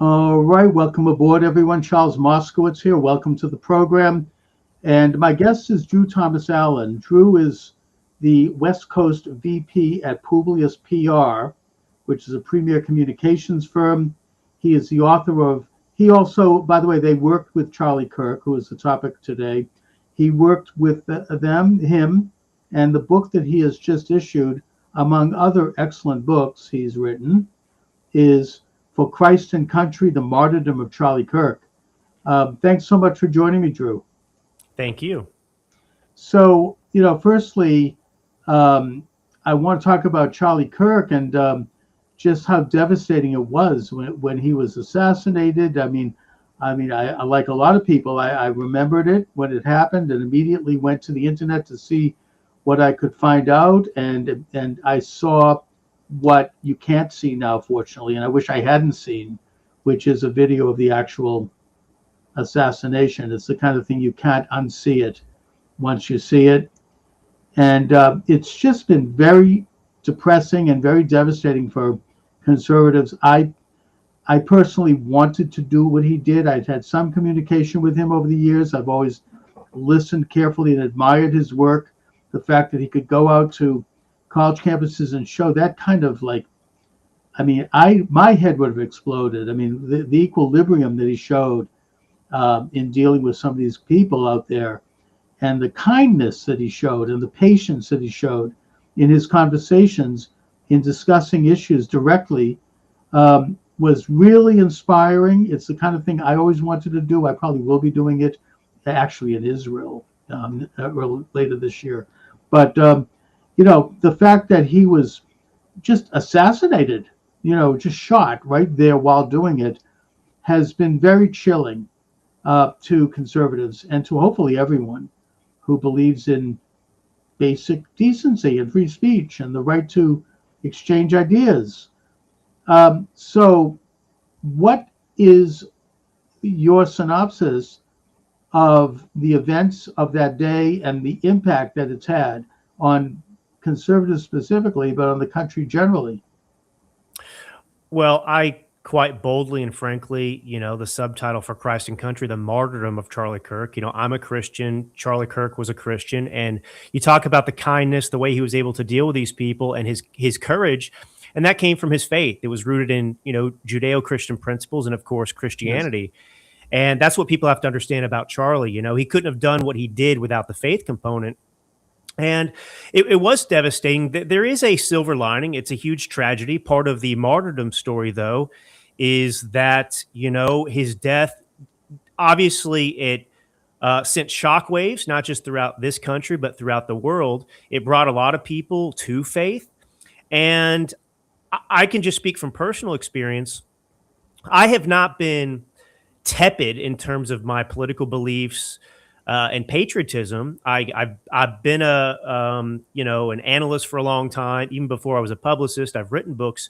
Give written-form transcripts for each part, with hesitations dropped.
All right, welcome aboard, everyone. Charles Moscowitz here. Welcome to the program. And my guest is Drew Thomas Allen. Drew is the West Coast VP at Publius PR, which is a premier communications firm. He is the author of, he also, by the way, they worked with Charlie Kirk, who is the topic today. He worked with him, and the book that he has just issued, among other excellent books he's written, is For Christ and Country, the Martyrdom of Charlie Kirk. Thanks so much for joining me, Drew. Thank you. So, firstly, um, I want to talk about Charlie Kirk and just how devastating it was when he was assassinated. I like a lot of people, I remembered it when it happened and immediately went to the internet to see what I could find out, and I saw what you can't see now, fortunately, and I wish I hadn't seen, which is a video of the actual assassination. It's the kind of thing you can't unsee it once you see it. And it's just been very depressing and very devastating for conservatives. I personally wanted to do what he did. I'd had some communication with him over the years. I've always listened carefully and admired his work. The fact that he could go out to college campuses and show that kind of my head would have exploded. The equilibrium that he showed in dealing with some of these people out there, and the kindness that he showed, and the patience that he showed in his conversations in discussing issues directly, was really inspiring. It's the kind of thing I always wanted to do. I probably will be doing it actually in Israel later this year. But the fact that he was just assassinated, just shot right there while doing it, has been very chilling to conservatives and to hopefully everyone who believes in basic decency and free speech and the right to exchange ideas. So, what is your synopsis of the events of that day and the impact that it's had on conservatives specifically, but on the country generally? Well, I quite boldly and frankly, the subtitle For Christ and Country, the Martyrdom of Charlie Kirk. I'm a Christian. Charlie Kirk was a Christian. And you talk about the kindness, the way he was able to deal with these people and his courage. And that came from his faith. It was rooted in, Judeo-Christian principles and, of course, Yes. Christianity. And that's what people have to understand about Charlie. He couldn't have done what he did without the faith component. And it was devastating. There is a silver lining. It's a huge tragedy. Part of the martyrdom story, though, is that, his death, obviously it sent shockwaves, not just throughout this country, but throughout the world. It brought a lot of people to faith. And I can just speak from personal experience. I have not been tepid in terms of my political beliefs and patriotism. I've been an analyst for a long time. Even before I was a publicist, I've written books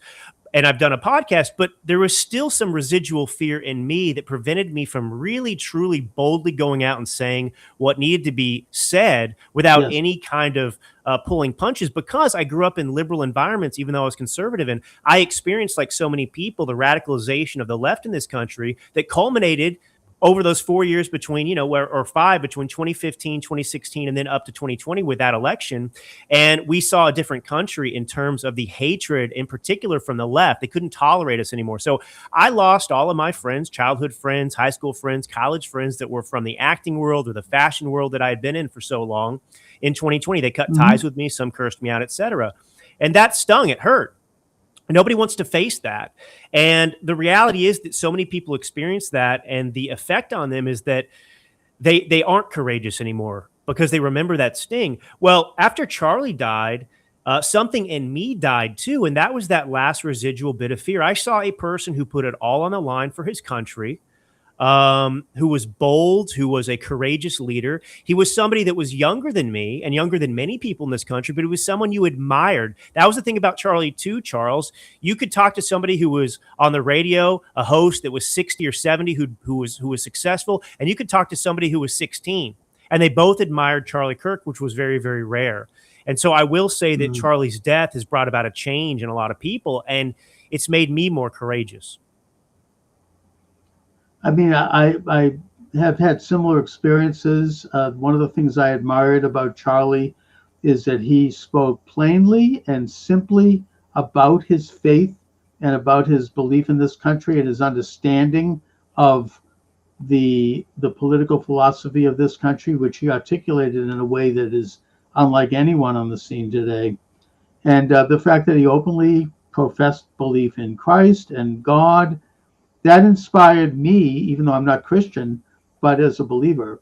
and I've done a podcast. But there was still some residual fear in me that prevented me from really, truly, boldly going out and saying what needed to be said without Yes. any kind of pulling punches. Because I grew up in liberal environments, even though I was conservative, and I experienced, like so many people, the radicalization of the left in this country that culminated over those 4 years between, or five, between 2015, 2016, and then up to 2020 with that election. And we saw a different country in terms of the hatred, in particular from the left. They couldn't tolerate us anymore. So I lost all of my friends, childhood friends, high school friends, college friends that were from the acting world or the fashion world that I had been in for so long. In 2020, they cut Mhm. ties with me. Some cursed me out, etc. And that stung. It hurt. Nobody wants to face that. And the reality is that so many people experience that, and the effect on them is that they aren't courageous anymore because they remember that sting. Well, after Charlie died, something in me died too, and that was that last residual bit of fear. I saw a person who put it all on the line for his country, who was bold, who was a courageous leader. He was somebody that was younger than me and younger than many people in this country, but he was someone you admired. That was the thing about Charlie too, Charles. You could talk to somebody who was on the radio, a host that was 60 or 70 who was successful, and you could talk to somebody who was 16. And they both admired Charlie Kirk, which was very, very rare. And so I will say that Mhm. Charlie's death has brought about a change in a lot of people, and it's made me more courageous. I mean, I have had similar experiences. One of the things I admired about Charlie is that he spoke plainly and simply about his faith and about his belief in this country and his understanding of the political philosophy of this country, which he articulated in a way that is unlike anyone on the scene today. And the fact that he openly professed belief in Christ and God, that inspired me, even though I'm not Christian, but as a believer.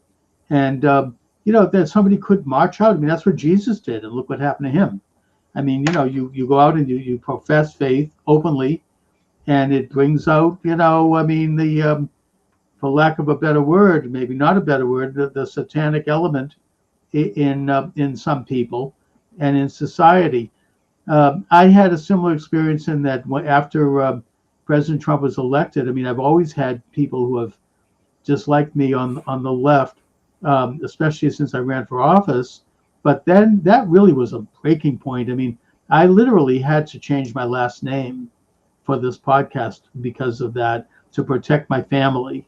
And, that somebody could march out. I mean, that's what Jesus did. And look what happened to him. I mean, you go out and you profess faith openly, and it brings out, I mean, for lack of a better word, maybe not a better word, the satanic element in some people and in society. I had a similar experience in that after President Trump was elected. I mean, I've always had people who have disliked me on the left, especially since I ran for office. But then that really was a breaking point. I mean, I literally had to change my last name for this podcast because of that, to protect my family.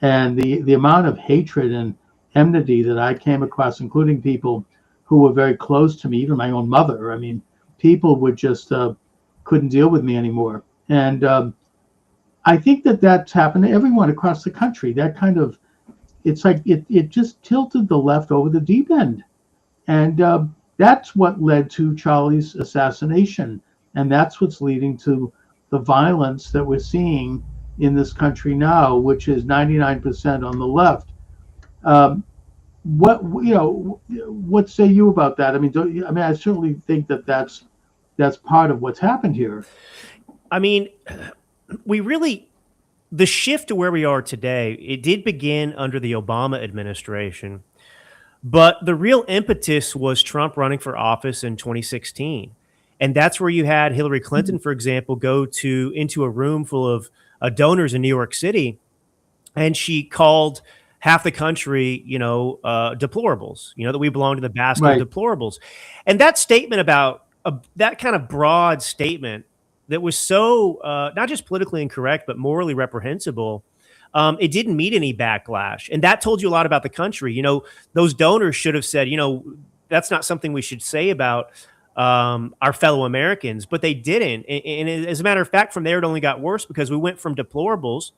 And the amount of hatred and enmity that I came across, including people who were very close to me, even my own mother. I mean, people would just couldn't deal with me anymore. And I think that's happened to everyone across the country. That kind of, it's like it just tilted the left over the deep end. And that's what led to Charlie's assassination. And that's what's leading to the violence that we're seeing in this country now, which is 99% on the left. What say you about that? I mean, I certainly think that's part of what's happened here. I mean, the shift to where we are today, it did begin under the Obama administration, but the real impetus was Trump running for office in 2016. And that's where you had Hillary Clinton, for example, go into a room full of donors in New York City, and she called half the country, deplorables, that we belong to the basket Right. of deplorables. And that statement about that kind of broad statement that was so not just politically incorrect, but morally reprehensible, it didn't meet any backlash. And that told you a lot about the country. Those donors should have said, that's not something we should say about our fellow Americans, but they didn't. And as a matter of fact, from there, it only got worse because we went from deplorables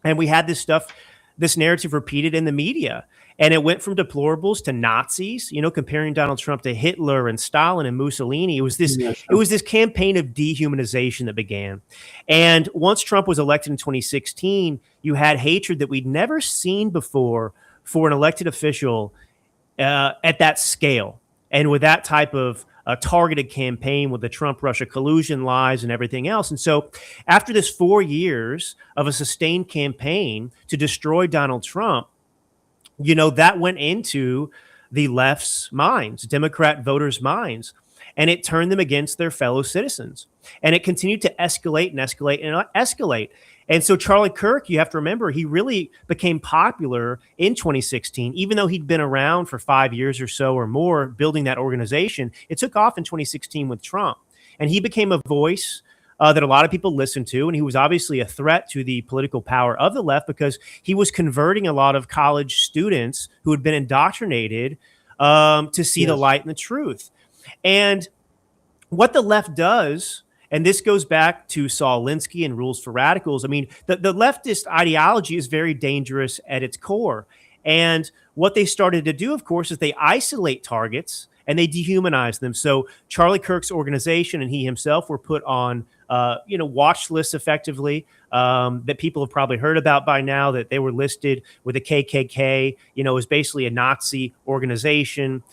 and we had this narrative repeated in the media. And it went from deplorables to Nazis, comparing Donald Trump to Hitler and Stalin and Mussolini. It was this campaign of dehumanization that began. And once Trump was elected in 2016, you had hatred that we'd never seen before for an elected official at that scale and with that type of a targeted campaign with the Trump-Russia collusion lies and everything else. And so after this 4 years of a sustained campaign to destroy Donald Trump, that went into the left's minds, Democrat voters' minds, and it turned them against their fellow citizens. And it continued to escalate and escalate and escalate. And so Charlie Kirk, you have to remember, he really became popular in 2016, even though he'd been around for 5 years or so or more building that organization. It took off in 2016 with Trump. And he became a voice that a lot of people listened to. And he was obviously a threat to the political power of the left because he was converting a lot of college students who had been indoctrinated to see the light and the truth. And what the left does, and this goes back to Saul Alinsky and Rules for Radicals. I mean, the leftist ideology is very dangerous at its core. And what they started to do, of course, is they isolate targets and they dehumanize them. So Charlie Kirk's organization and he himself were put on, watch lists effectively that people have probably heard about by now, that they were listed with the KKK, as basically a Nazi organization.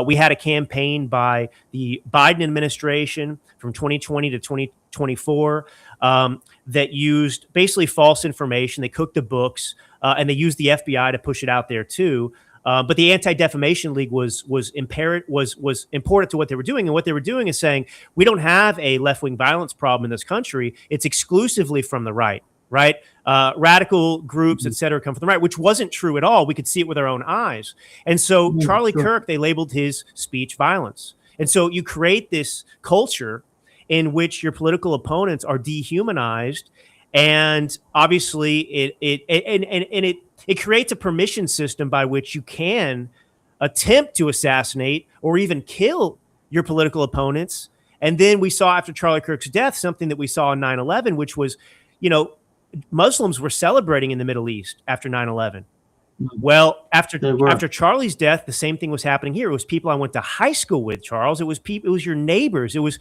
We had a campaign by the Biden administration from 2020 to 2024 that used basically false information. They cooked the books and they used the FBI to push it out there too. But the Anti-Defamation League was important to what they were doing. And what they were doing is saying, we don't have a left-wing violence problem in this country. It's exclusively from the right, right? Radical groups, et cetera, come from the right, which wasn't true at all. We could see it with our own eyes. And so Charlie Kirk, they labeled his speech violence. And so you create this culture in which your political opponents are dehumanized And obviously it creates a permission system by which you can attempt to assassinate or even kill your political opponents. And then we saw after Charlie Kirk's death something that we saw on 9/11, which was, you know, Muslims were celebrating in the Middle East after 9/11. Well, after Charlie's death, the same thing was happening here. It was people I went to high school with, Charles. It was people. It was your neighbors. It was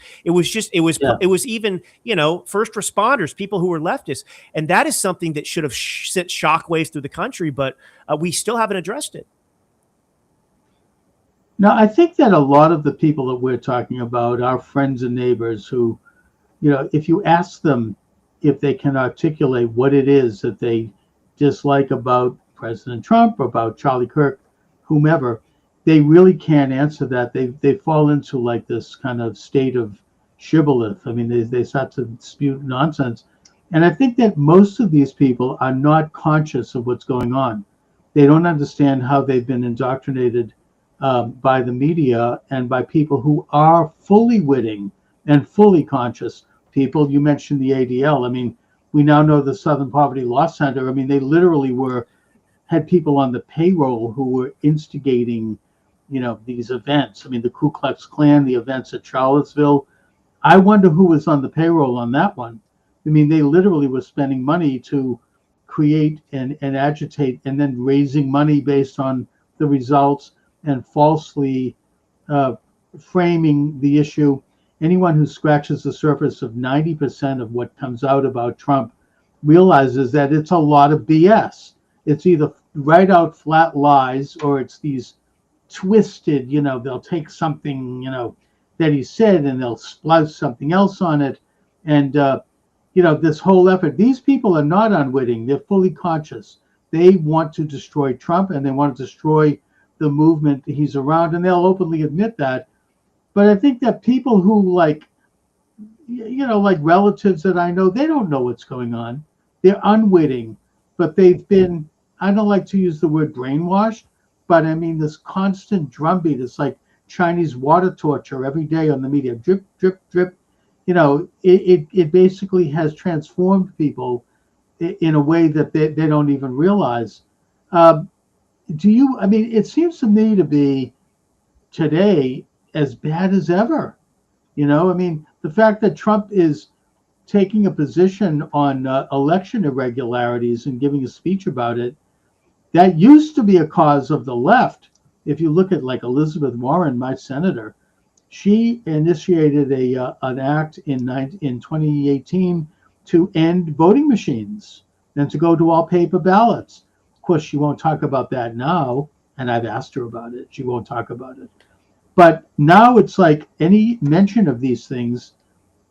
even, you know, first responders, people who were leftists, and that is something that should have sent shockwaves through the country. But we still haven't addressed it. Now, I think that a lot of the people that we're talking about are friends and neighbors who, you know, if you ask them if they can articulate what it is that they dislike about President Trump or about Charlie Kirk, whomever, they really can't answer that. They fall into like this kind of state of shibboleth. I mean, they start to spew nonsense. And I think that most of these people are not conscious of what's going on. They don't understand how they've been indoctrinated by the media and by people who are fully witting and fully conscious people. You mentioned the ADL. I mean, we now know the Southern Poverty Law Center. I mean, they literally had people on the payroll who were instigating, you know, these events. I mean, the Ku Klux Klan, the events at Charlottesville. I wonder who was on the payroll on that one. I mean, they literally were spending money to create and agitate, and then raising money based on the results and falsely framing the issue. Anyone who scratches the surface of 90% of what comes out about Trump realizes that it's a lot of BS. It's either right out flat lies, or it's these twisted, you know, they'll take something, you know, that he said and they'll splice something else on it. And, you know, this whole effort, these people are not unwitting. They're fully conscious. They want to destroy Trump, and they want to destroy the movement he's around, and they'll openly admit that. But I think that people who, like, you know, like relatives that I know, they don't know what's going on. They're unwitting, but they've been, I don't like to use the word brainwashed, but I mean, this constant drumbeat is like Chinese water torture every day on the media, drip, drip, drip. You know, it basically has transformed people in a way that they don't even realize. I mean, it seems to me to be today as bad as ever. You know, I mean, the fact that Trump is taking a position on election irregularities and giving a speech about it, that used to be a cause of the left. If you look at like Elizabeth Warren, my senator, she initiated an act in 2018 to end voting machines and to go to all paper ballots. Of course, she won't talk about that now, and I've asked her about it. She won't talk about it. But now it's like any mention of these things,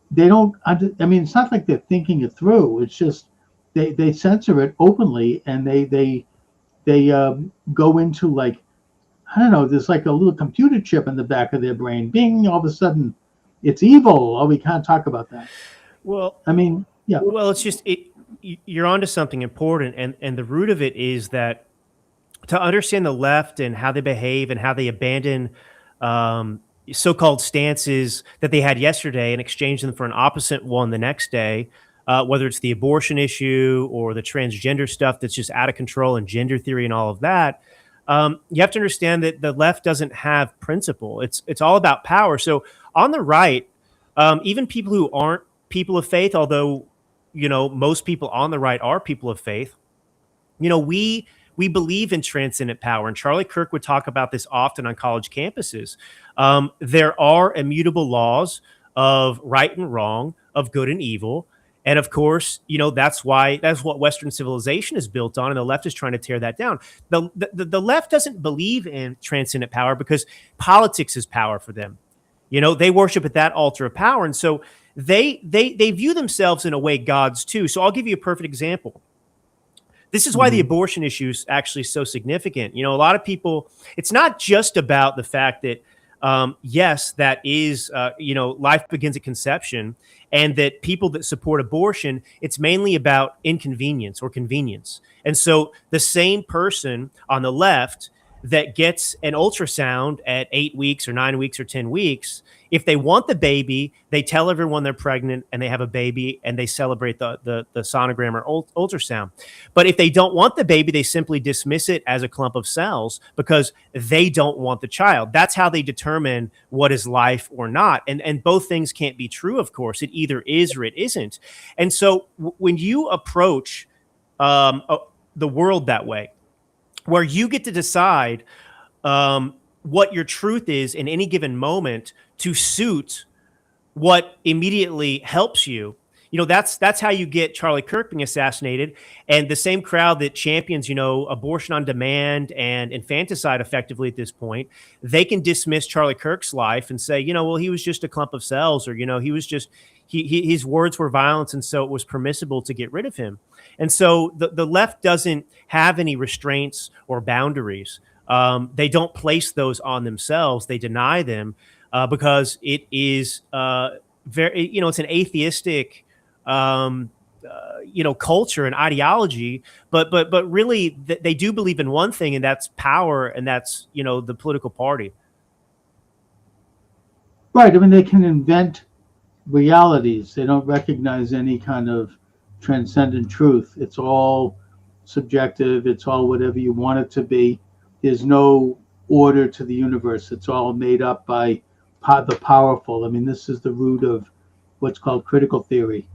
they don't, I mean, it's not like they're thinking it through. It's just they censor it openly, and they go into like, I don't know, there's like a little computer chip in the back of their brain. Bing, all of a sudden, it's evil. Oh, we can't talk about that. Well, I mean, yeah. Well, it's just you're onto something important, and the root of it is that to understand the left and how they behave and how they abandon so-called stances that they had yesterday and exchange them for an opposite one the next day, whether it's the abortion issue or the transgender stuff that's just out of control and gender theory and all of that. You have to understand that the left doesn't have principle. It's all about power. So on the right, even people who aren't people of faith, although, you know, most people on the right are people of faith, you know, we believe in transcendent power. And Charlie Kirk would talk about this often on college campuses. There are immutable laws of right and wrong, of good and evil. And of course, you know, that's what Western civilization is built on. And the left is trying to tear that down. The left doesn't believe in transcendent power because politics is power for them. You know, they worship at that altar of power. And so they view themselves in a way gods too. So I'll give you a perfect example. This is why the abortion issue is actually so significant. You know, a lot of people, it's not just about the fact that, yes, that is, you know, life begins at conception, and that people that support abortion, it's mainly about inconvenience or convenience. And so the same person on the left that gets an ultrasound at 8 weeks or 9 weeks or 10 weeks, if they want the baby, they tell everyone they're pregnant and they have a baby and they celebrate the sonogram or ultrasound. But if they don't want the baby, they simply dismiss it as a clump of cells because they don't want the child. That's how they determine what is life or not. And both things can't be true, of course. It either is or it isn't. And so when you approach the world that way, where you get to decide what your truth is in any given moment to suit what immediately helps you. That's how you get Charlie Kirk being assassinated, and the same crowd that champions, abortion on demand and infanticide effectively at this point, they can dismiss Charlie Kirk's life and say, well, he was just a clump of cells, or he was just his words were violence, and so it was permissible to get rid of him. And so the left doesn't have any restraints or boundaries. They don't place those on themselves. They deny them because it is very, it's an atheistic, culture and ideology. But really, they do believe in one thing, and that's power, and that's the political party. Right. I mean, they can invent realities. They don't recognize any kind of transcendent truth. It's all subjective. It's all whatever you want it to be. There's no order to the universe. It's all made up by the powerful. I mean, this is the root of what's called critical theory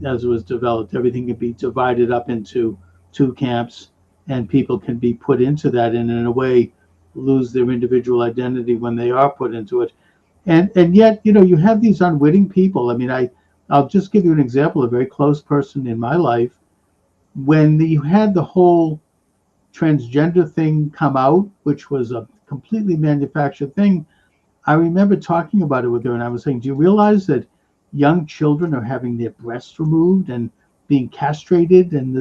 as it was developed. Everything can be divided up into two camps, and people can be put into that and in a way lose their individual identity when they are put into it. And yet, you have these unwitting people. I mean, I'll just give you an example, a very close person in my life. When you had the whole transgender thing come out, which was a completely manufactured thing, I remember talking about it with her, and I was saying, do you realize that young children are having their breasts removed and being castrated and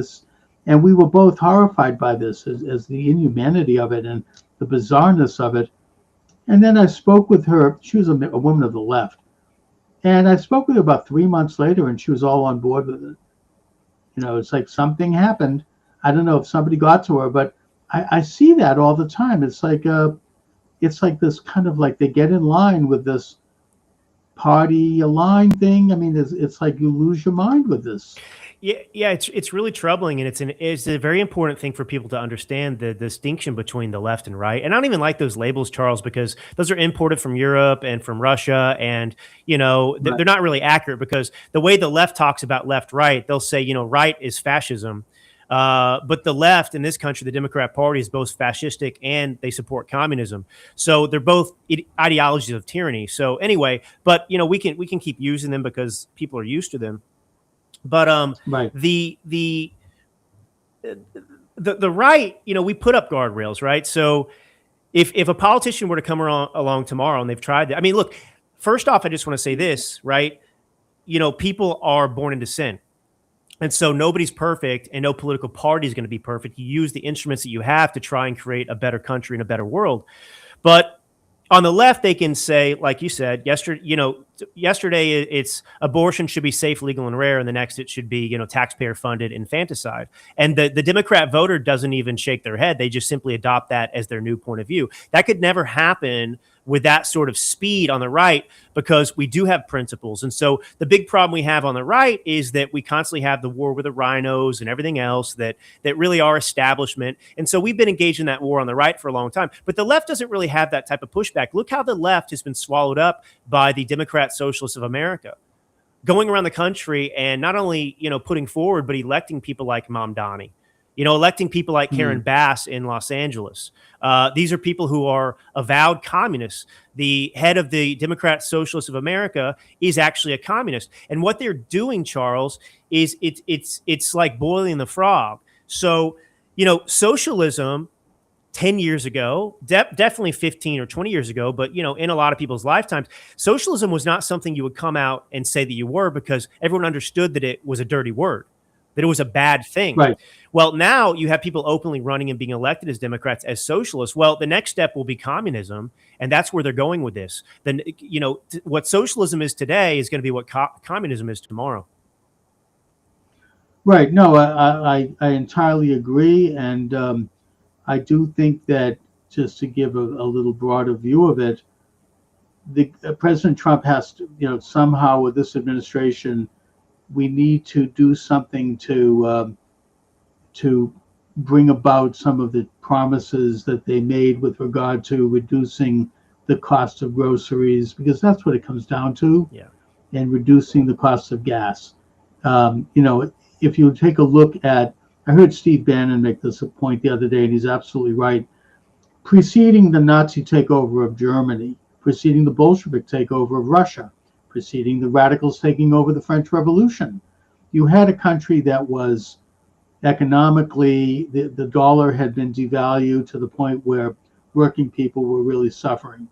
we were both horrified by this as the inhumanity of it and the bizarreness of it. And then I spoke with her. She was a woman of the left. And I spoke with her about 3 months later, and she was all on board with it. It's like something happened. I don't know if somebody got to her, but I see that all the time. It's like this kind of like they get in line with this party aligned thing. I mean, it's like you lose your mind with this. Yeah, it's really troubling, and it's a very important thing for people to understand the distinction between the left and right. And I don't even like those labels, Charles, because those are imported from Europe and from Russia, and they're not really accurate, because the way the left talks about left right, they'll say right is fascism, but the left in this country, the Democrat Party, is both fascistic and they support communism. So they're both ideologies of tyranny. So anyway, but we can keep using them because people are used to them. But right. the right, we put up guardrails, right? So if a politician were to come along tomorrow and they've tried that, I mean, look, first off, I just want to say this, right? People are born into sin. And so nobody's perfect, and no political party is going to be perfect. You use the instruments that you have to try and create a better country and a better world. But on the left, they can say, like you said, yesterday it's abortion should be safe, legal, and rare, and the next it should be, taxpayer-funded infanticide. And the Democrat voter doesn't even shake their head. They just simply adopt that as their new point of view. That could never happen with that sort of speed on the right, because we do have principles. And so the big problem we have on the right is that we constantly have the war with the rhinos and everything else that really are establishment. And so we've been engaged in that war on the right for a long time. But the left doesn't really have that type of pushback. Look how the left has been swallowed up by the Democrat Socialists of America, going around the country and not only, putting forward, but electing people like Mamdani, electing people like Karen Bass in Los Angeles. These are people who are avowed communists. The head of the Democrat Socialists of America is actually a communist. And what they're doing, Charles, is it's like boiling the frog. So, socialism 10 years ago, definitely 15 or 20 years ago, but, in a lot of people's lifetimes, socialism was not something you would come out and say that you were, because everyone understood that it was a dirty word, that it was a bad thing. Right. Well, now you have people openly running and being elected as Democrats, as socialists. Well, the next step will be communism, and that's where they're going with this. Then, what socialism is today is going to be what communism is tomorrow. Right. No, I entirely agree, and I do think that just to give a little broader view of it, President Trump has to, somehow with this administration, we need to do something to bring about some of the promises that they made with regard to reducing the cost of groceries, because that's what it comes down to, Yeah. and reducing the cost of gas. If you take a look at, I heard Steve Bannon make this a point the other day, and he's absolutely right. Preceding the Nazi takeover of Germany, preceding the Bolshevik takeover of Russia, preceding the radicals taking over the French Revolution, you had a country that was economically, the dollar had been devalued to the point where working people were really suffering.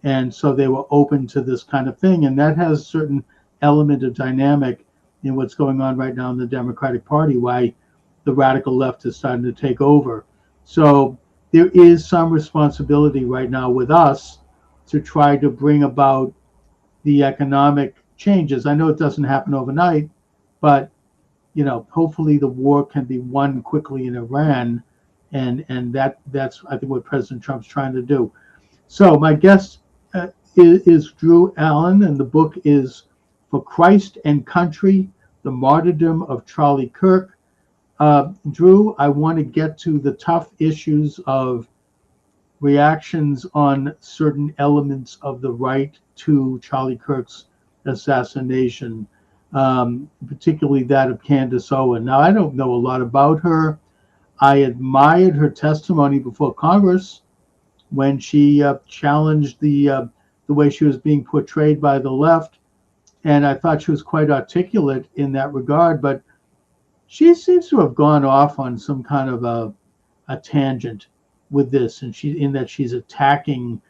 And so they were open to this kind of thing. And that has a certain element of dynamic in what's going on right now in the Democratic Party, why the radical left is starting to take over. So there is some responsibility right now with us to try to bring about the economic changes. I know it doesn't happen overnight, but hopefully the war can be won quickly in Iran, and that's I think what President Trump's trying to do. So my guest is Drew Allen, and the book is For Christ and Country: The Martyrdom of Charlie Kirk. Drew, I want to get to the tough issues of reactions on certain elements of the right to Charlie Kirk's assassination, particularly that of Candace Owen. Now, I don't know a lot about her. I admired her testimony before Congress when she challenged the way she was being portrayed by the left, and I thought she was quite articulate in that regard. But she seems to have gone off on some kind of a tangent with this, and she's attacking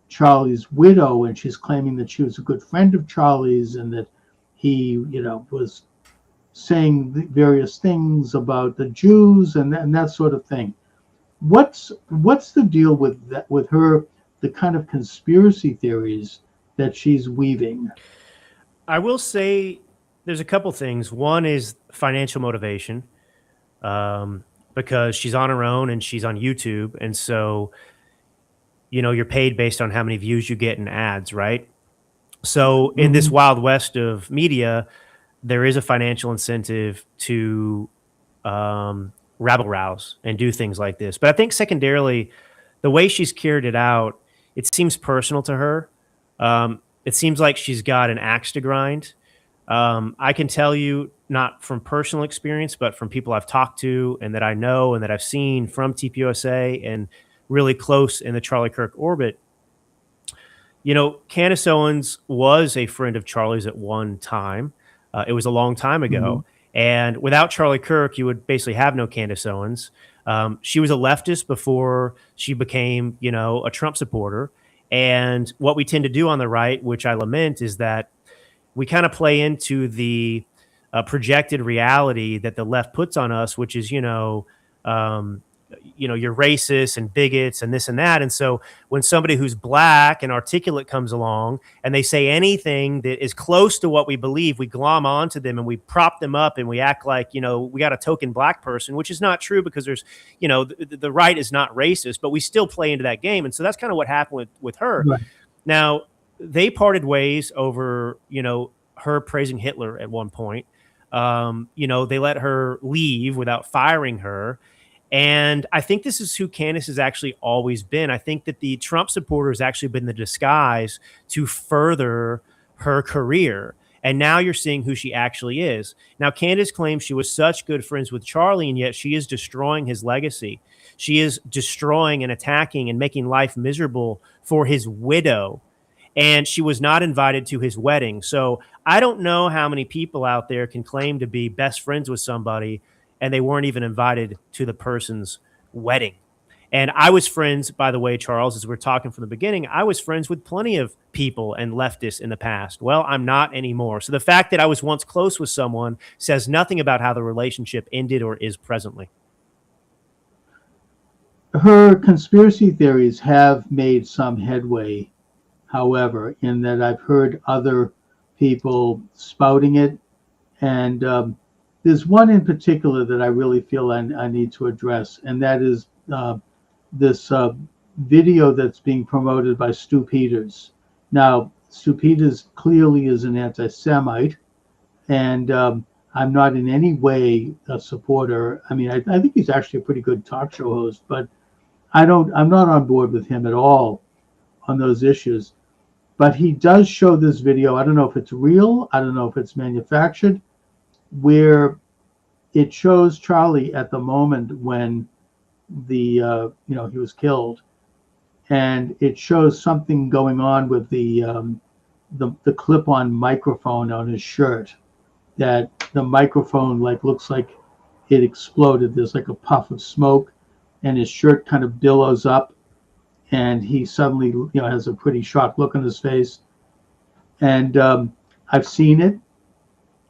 Charlie's widow, and she's claiming that she was a good friend of Charlie's, and that he, was saying various things about the Jews and that sort of thing. What's the deal with that, with her, the kind of conspiracy theories that she's weaving? I will say there's a couple things. One is financial motivation, because she's on her own and she's on YouTube, and so you're paid based on how many views you get in ads, right? So in this wild west of media, there is a financial incentive to rabble rouse and do things like this. But I think secondarily, the way she's carried it out, it seems personal to her. It seems like she's got an axe to grind. I can tell you, not from personal experience, but from people I've talked to and that I know and that I've seen from TPUSA and really close in the Charlie Kirk orbit. Candace Owens was a friend of Charlie's at one time. It was a long time ago. And without Charlie Kirk, you would basically have no Candace Owens. She was a leftist before she became, a Trump supporter. And what we tend to do on the right, which I lament, is that we kind of play into the projected reality that the left puts on us, which is, you're racist and bigots and this and that. And so when somebody who's black and articulate comes along and they say anything that is close to what we believe, we glom onto them and we prop them up and we act like, we got a token black person, which is not true, because there's, the right is not racist, but we still play into that game. And so that's kind of what happened with her. Right. Now, they parted ways over, her praising Hitler at one point. They let her leave without firing her. And I think this is who Candace has actually always been. I think that the Trump supporter has actually been the disguise to further her career. And now you're seeing who she actually is. Now, Candace claims she was such good friends with Charlie, and yet she is destroying his legacy. She is destroying and attacking and making life miserable for his widow. And she was not invited to his wedding. So I don't know how many people out there can claim to be best friends with somebody and they weren't even invited to the person's wedding. And I was friends, by the way, Charles, as we're talking from the beginning, I was friends with plenty of people and leftists in the past. Well, I'm not anymore. So the fact that I was once close with someone says nothing about how the relationship ended or is presently. Her conspiracy theories have made some headway, however, in that I've heard other people spouting it. And there's one in particular that I really feel I need to address, and that is this video that's being promoted by Stu Peters. Now, Stu Peters clearly is an anti-Semite, and I'm not in any way a supporter. I mean, I think he's actually a pretty good talk show host, but I'm not on board with him at all on those issues. But he does show this video. I don't know if it's real. I don't know if it's manufactured, where it shows Charlie at the moment when he was killed, and it shows something going on with the clip-on microphone on his shirt. That the microphone looks like it exploded. There's like a puff of smoke, and his shirt kind of billows up, and he suddenly has a pretty shocked look on his face. And I've seen it.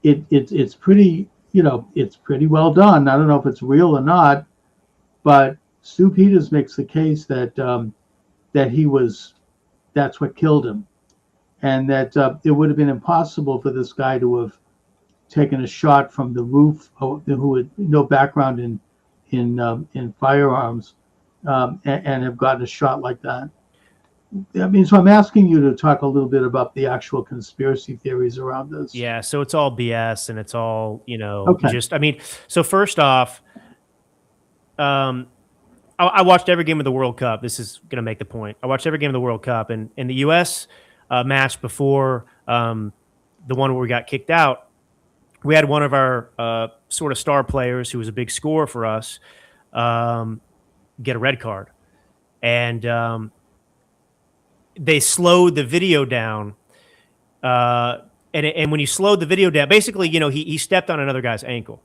It's pretty it's pretty well done. I don't know if it's real or not, but Stu Peters makes the case that that's what killed him, and that it would have been impossible for this guy to have taken a shot from the roof, who had no background in firearms, and have gotten a shot like that. I mean, so I'm asking you to talk a little bit about the actual conspiracy theories around this. Yeah, so it's all BS, and it's all Okay. just. I mean, so first off, I watched every game of the World Cup. This is going to make the point. I watched every game of the World Cup, and in the U.S. Match before the one where we got kicked out, we had one of our sort of star players who was a big scorer for us get a red card. And they slowed the video down. And when you slowed the video down, basically, he stepped on another guy's ankle.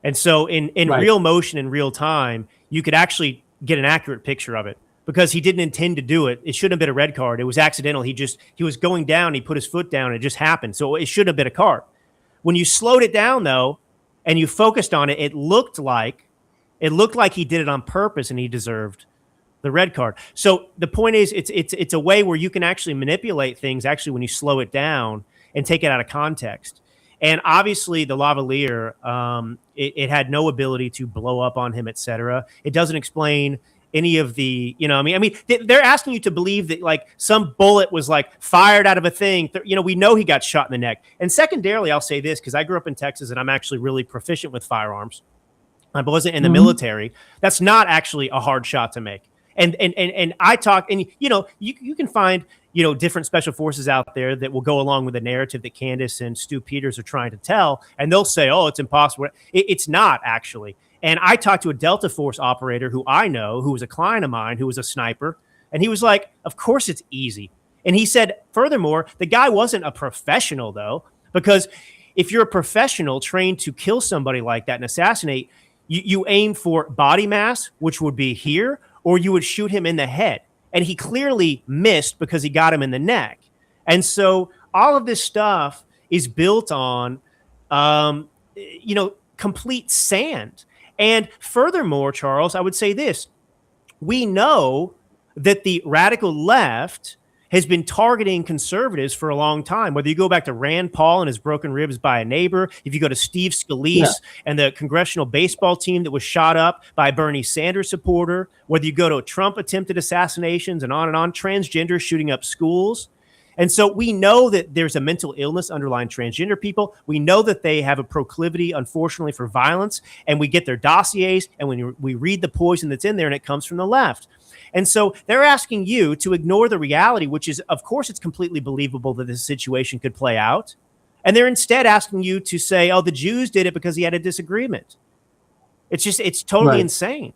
And so in Right. real motion, in real time, you could actually get an accurate picture of it because he didn't intend to do it. It shouldn't have been a red card. It was accidental. He was going down. He put his foot down. And it just happened. So it should have been a card. When you slowed it down, though, and you focused on it, it looked like he did it on purpose and he deserved the red card. So the point is, it's a way where you can actually manipulate things actually when you slow it down and take it out of context. And obviously the lavalier, it had no ability to blow up on him, etc. It doesn't explain any of the, I mean, they're asking you to believe that some bullet was fired out of a thing. We know he got shot in the neck. And secondarily, I'll say this, because I grew up in Texas and I'm actually really proficient with firearms. I wasn't in the military. That's not actually a hard shot to make. And I talk, and you can find different special forces out there that will go along with the narrative that Candace and Stu Peters are trying to tell, and they'll say, "Oh, it's impossible." It's not actually. And I talked to a Delta Force operator who I know, who was a client of mine, who was a sniper, and he was like, "Of course it's easy." And he said, furthermore, the guy wasn't a professional though, because if you're a professional trained to kill somebody like that and assassinate, you aim for body mass, which would be here, or you would shoot him in the head. And he clearly missed because he got him in the neck. And so all of this stuff is built on, complete sand. And furthermore, Charles, I would say this. We know that the radical left has been targeting conservatives for a long time. Whether you go back to Rand Paul and his broken ribs by a neighbor, if you go to Steve Scalise and the congressional baseball team that was shot up by a Bernie Sanders supporter, whether you go to Trump attempted assassinations and on, transgender shooting up schools. And so we know that there's a mental illness underlying transgender people. We know that they have a proclivity, unfortunately, for violence, and we get their dossiers, and when we read the poison that's in there, and it comes from the left. And so they're asking you to ignore the reality, which is, of course, it's completely believable that this situation could play out. And they're instead asking you to say, oh, the Jews did it because he had a disagreement. It's totally insane.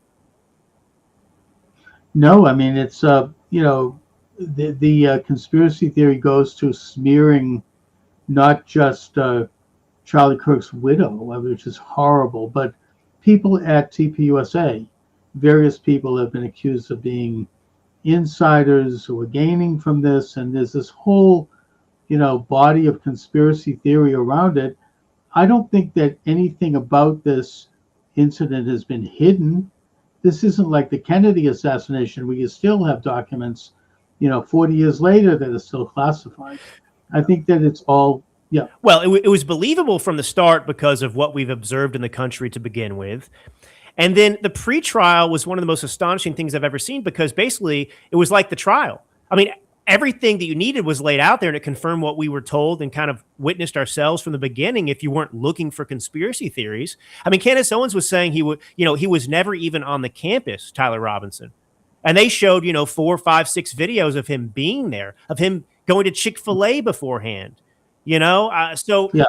No, I mean, it's, the conspiracy theory goes to smearing not just Charlie Kirk's widow, which is horrible, but people at TPUSA. Various people have been accused of being insiders who are gaining from this, and there's this whole, body of conspiracy theory around it. I don't think that anything about this incident has been hidden. This isn't like the Kennedy assassination where you still have documents, 40 years later that are still classified. I think that it's all, Well, it was believable from the start because of what we've observed in the country to begin with. And then the pretrial was one of the most astonishing things I've ever seen, because basically it was like the trial. I mean, everything that you needed was laid out there, and it confirmed what we were told and kind of witnessed ourselves from the beginning if you weren't looking for conspiracy theories. I mean, Candace Owens was saying he was never even on the campus, Tyler Robinson. And they showed, 4, 5, 6 videos of him being there, of him going to Chick-fil-A beforehand. So Yeah.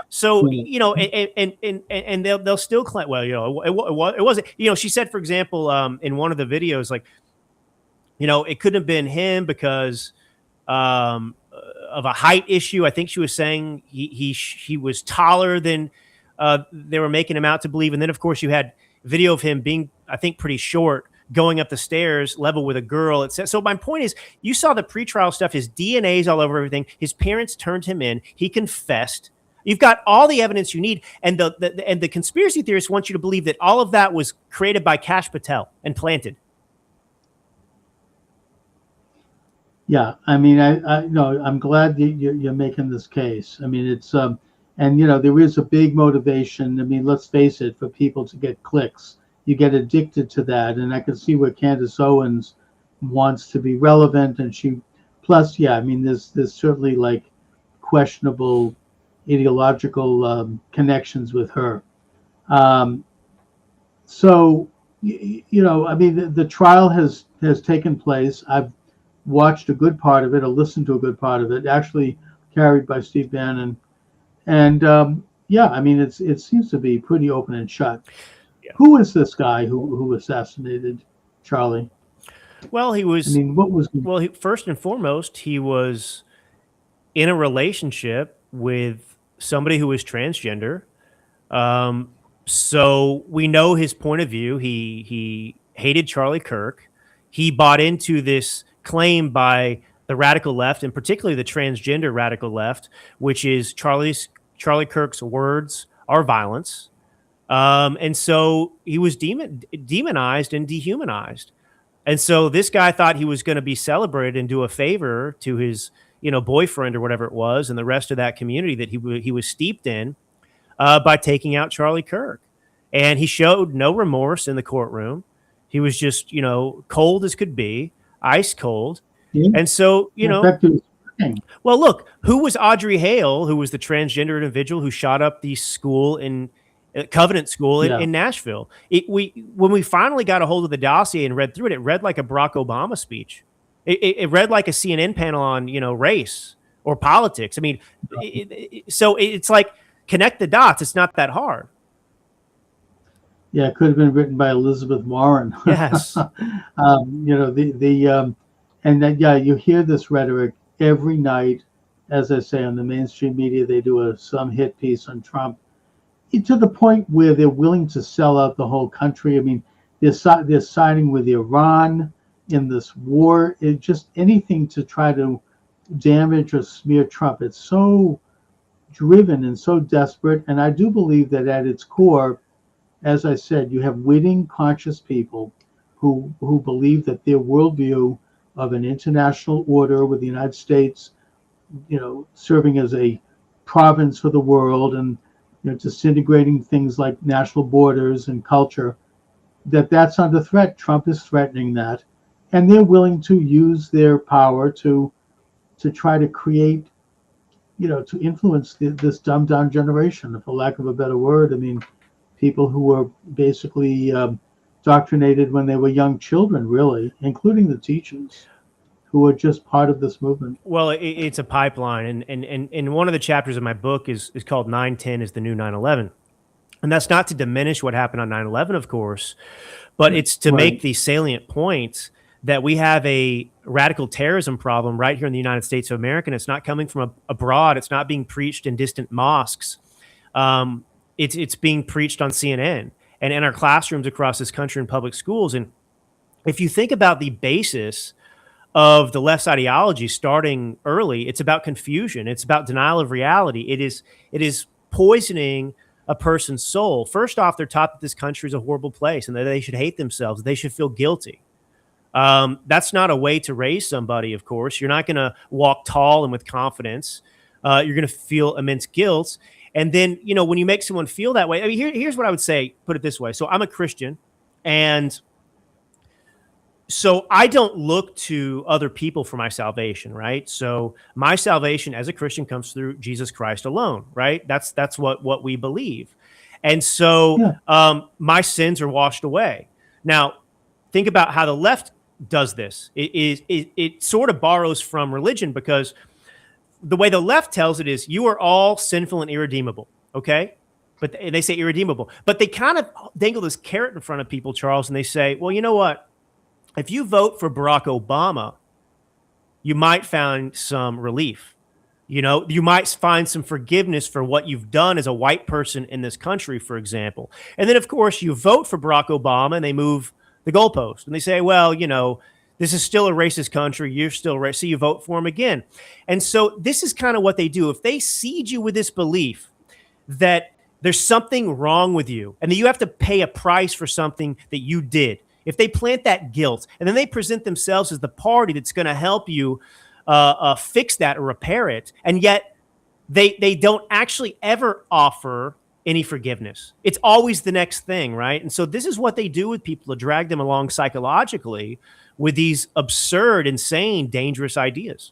and they'll still claim, well, it wasn't, she said, for example, in one of the videos, like, it couldn't have been him because of a height issue. I think she was saying he was taller than they were making him out to believe. And then, of course, you had video of him being, I think, pretty short, going up the stairs level with a girl. So my point is, you saw the pretrial stuff. His DNA's all over everything. His parents turned him in. He confessed. You've got all the evidence you need. And the conspiracy theorists want you to believe that all of that was created by Kash Patel and planted. Yeah, I mean, I no, I'm glad you're making this case. I mean, it's and there is a big motivation. I mean, let's face it, for people to get clicks, you get addicted to that, and I can see where Candace Owens wants to be relevant, and plus, yeah, I mean, there's certainly like questionable ideological connections with her. So, I mean, the trial has taken place. I've watched a good part of it, or listened to a good part of it, actually carried by Steve Bannon. And yeah, I mean, it seems to be pretty open and shut. Yeah. Who is this guy who assassinated Charlie? Well, he was. I mean, what was? Well, first and foremost, he was in a relationship with somebody who was transgender. So we know his point of view. He hated Charlie Kirk. He bought into this claim by the radical left, and particularly the transgender radical left, which is Charlie Kirk's words are violence. And so he was demonized and dehumanized. And so this guy thought he was going to be celebrated and do a favor to his, boyfriend or whatever it was, and the rest of that community that he was steeped in, by taking out Charlie Kirk. And he showed no remorse in the courtroom. He was just, cold as could be, ice cold. Yeah. And so, well, look, who was Audrey Hale, who was the transgender individual who shot up the school in Covenant School in Nashville? When we finally got a hold of the dossier and read through it, it read like a Barack Obama speech. It read like a CNN panel on, race or politics. I mean, so it's like, connect the dots. It's not that hard. Yeah, it could have been written by Elizabeth Warren. Yes. And then, you hear this rhetoric every night. As I say, on the mainstream media, they do some hit piece on Trump, to the point where they're willing to sell out the whole country. I mean, they're siding with Iran in this war. It just anything to try to damage or smear Trump. It's so driven and so desperate. And I do believe that at its core, as I said, you have witting, conscious people who believe that their worldview of an international order with the United States, serving as a province for the world, and disintegrating things like national borders and culture, that's under threat. Trump is threatening that, and they're willing to use their power to try to create, to influence this dumbed down generation, for lack of a better word. I mean, people who were basically indoctrinated when they were young children, really, including the teachers, who are just part of this movement. Well, it's a pipeline. And one of the chapters of my book is called 9/10 is the new 9/11. And that's not to diminish what happened on 9/11, of course, but it's to make the salient points that we have a radical terrorism problem right here in the United States of America. And it's not coming from abroad. It's not being preached in distant mosques. It's being preached on CNN and in our classrooms across this country in public schools. And if you think about the basis of the left's ideology starting early, it's about confusion. It's about denial of reality. It is poisoning a person's soul. First off, they're taught that this country is a horrible place and that they should hate themselves. They should feel guilty. That's not a way to raise somebody, of course. You're not going to walk tall and with confidence. You're going to feel immense guilt. And then, when you make someone feel that way, I mean, here's what I would say, put it this way. So I'm a Christian. And so I don't look to other people for my salvation, right? So my salvation as a Christian comes through Jesus Christ alone, right? That's what we believe. And so Yeah. my sins are washed away. Now, think about how the left does this. It sort of borrows from religion, because the way the left tells it is you are all sinful and irredeemable, okay? But they say irredeemable. But they kind of dangle this carrot in front of people, Charles, and they say, well, you know what? If you vote for Barack Obama, you might find some relief. You know, you might find some forgiveness for what you've done as a white person in this country, for example. And then, of course, you vote for Barack Obama and they move the goalpost and they say, well, you know, this is still a racist country. You're still racist. So you vote for him again. And so this is kind of what they do. If they seed you with this belief that there's something wrong with you and that you have to pay a price for something that you did, if they plant that guilt and then they present themselves as the party that's going to help you fix that or repair it, and yet they don't actually ever offer any forgiveness. It's always the next thing, right? And so this is what they do with people to drag them along psychologically with these absurd, insane, dangerous ideas.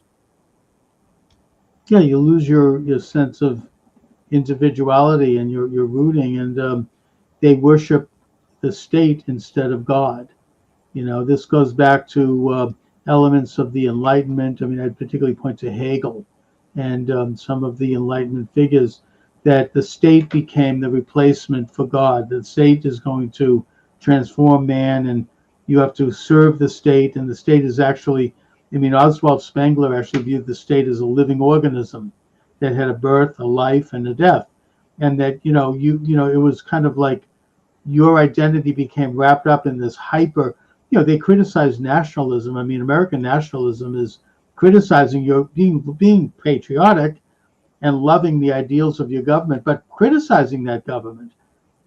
Yeah, you lose your sense of individuality and your rooting, and they worship the state instead of God. You know, this goes back to elements of the Enlightenment. I mean, I'd particularly point to Hegel and some of the Enlightenment figures, that the state became the replacement for God. The state is going to transform man, and you have to serve the state. And the state is actually, I mean, Oswald Spengler actually viewed the state as a living organism that had a birth, a life, and a death. And that, you know, it was kind of like your identity became wrapped up in this hyper, you know, they criticize nationalism. I mean, American nationalism is criticizing your being patriotic and loving the ideals of your government, but criticizing that government,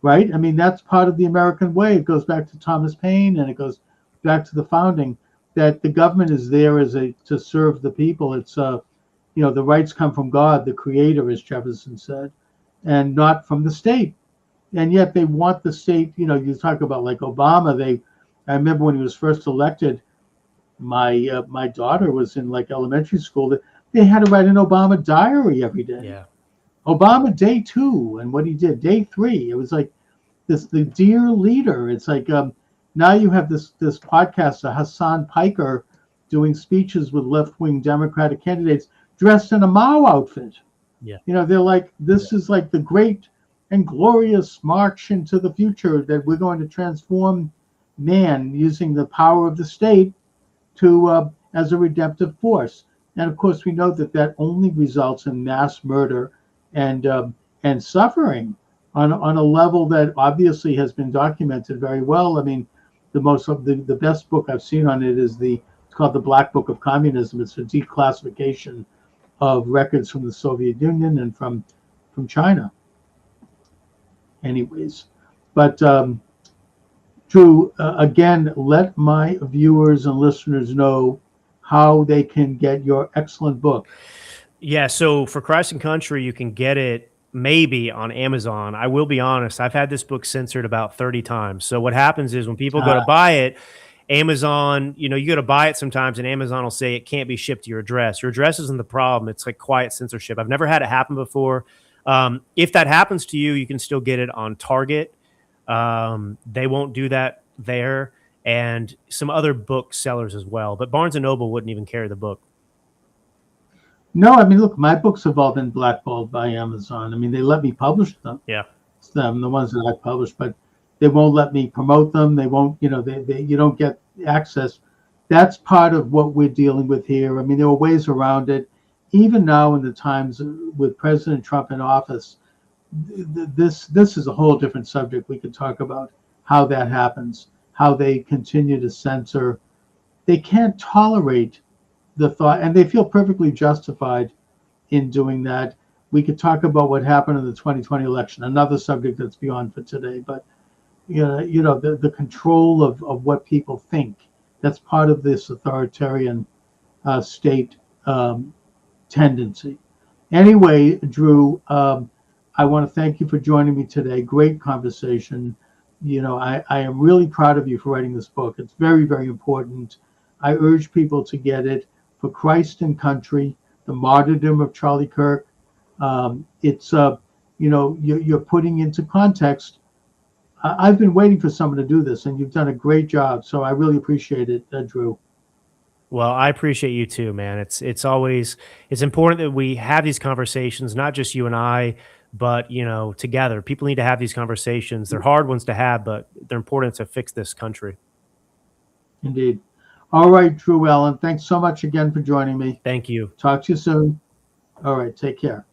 right? I mean, that's part of the American way. It goes back to Thomas Paine, and it goes back to the founding, that the government is there to serve the people. It's you know, the rights come from God, the creator, as Jefferson said, and not from the state. And yet they want the state, you know, you talk about like Obama, I remember when he was first elected, my daughter was in like elementary school, they had to write an Obama diary every day. Yeah. Obama day 2 and what he did, day 3. It was like the dear leader. It's like now you have this podcaster, Hassan Piker, doing speeches with left-wing Democratic candidates dressed in a Mao outfit. Yeah. You know, they're like, this is like the great and glorious march into the future, that we're going to transform man using the power of the state to as a redemptive force. And of course, we know that only results in mass murder and suffering on a level that obviously has been documented very well. I mean, the best book I've seen on it is it's called The Black Book of Communism. It's a declassification of records from the Soviet Union and from China. Anyways, but Drew, again, let my viewers and listeners know how they can get your excellent book. Yeah, so for Christ and Country, you can get it maybe on Amazon. I will be honest, I've had this book censored about 30 times. So what happens is when people go to buy it, Amazon, you know, you go to buy it sometimes and Amazon will say it can't be shipped to your address. Your address isn't the problem. It's like quiet censorship. I've never had it happen before. If that happens to you, you can still get it on Target. They won't do that there, and some other book sellers as well. But Barnes & Noble wouldn't even carry the book. No, I mean, look, my books have all been blackballed by Amazon. I mean, they let me publish them. Yeah. It's them, the ones that I published, but they won't let me promote them. They won't, you know, you don't get access. That's part of what we're dealing with here. I mean, there were ways around it. Even now in the times with President Trump in office, this is a whole different subject. We could talk about how that happens, how they continue to censor. They can't tolerate the thought, and they feel perfectly justified in doing that. We could talk about what happened in the 2020 election, another subject that's beyond for today. But you know, the control of what people think, that's part of this authoritarian state tendency. Anyway, Drew, I want to thank you for joining me today. Great conversation. I am really proud of you for writing this book. It's very, very important. I urge people to get it. For Christ and Country, The Martyrdom of Charlie Kirk. You're putting into context. I've been waiting for someone to do this, and you've done a great job. So I really appreciate it, Drew. Well, I appreciate you too, man. It's always it's important that we have these conversations, not just you and I, but together. People need to have these conversations. They're hard ones to have, but they're important to fix this country. Indeed. All right, Drew Allen. Thanks so much again for joining me. Thank you. Talk to you soon. All right. Take care.